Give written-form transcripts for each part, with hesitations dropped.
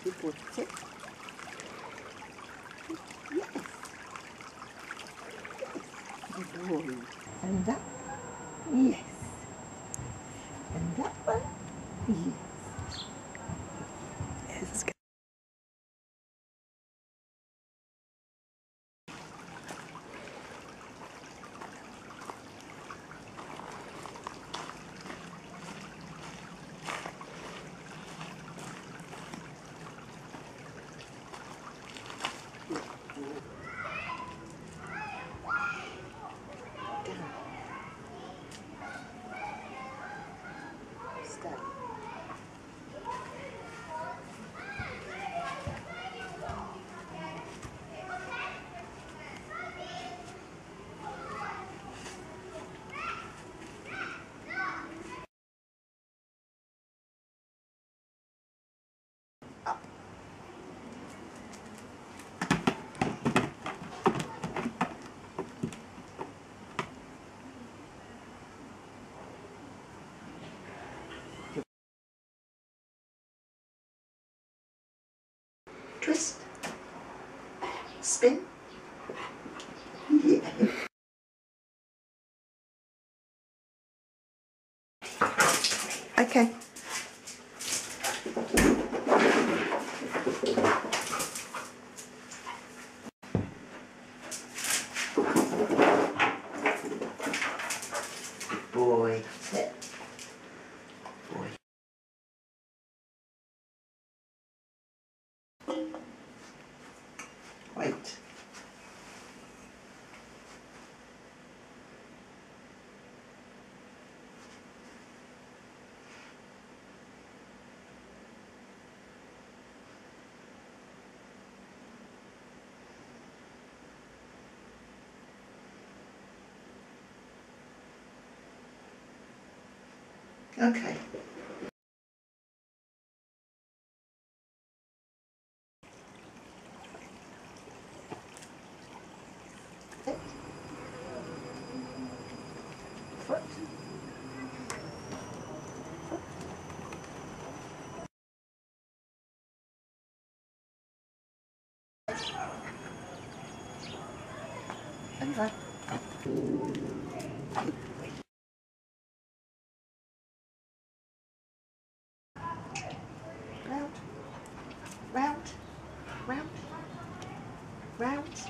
Good boy. Sit. Yes. Good boy. And that. Yes. And that one. Yes. Yes. Stay. Up. Twist. Spin. Yeah. Okay. Boy. Sit. Boy. Wait. Okay. Foot. And right. Round. Round. Round. Round.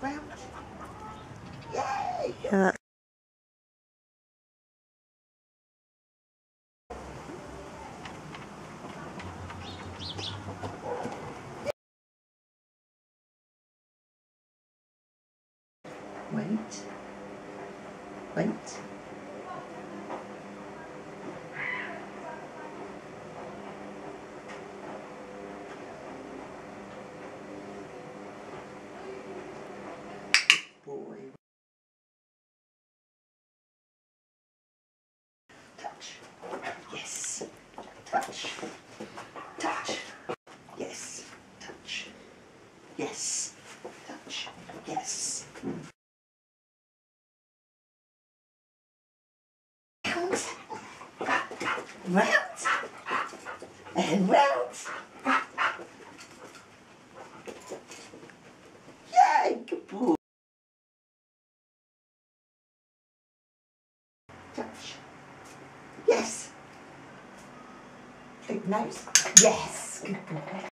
Round. Yay! Yeah. Wait. Wait. Boy. Touch. Yes. Touch. Touch. Yes. Touch. Yes. Touch. Yes. Round. Round. And round. Yay! Good boy. Touch. Yes. Big nose. Yes. Good boy.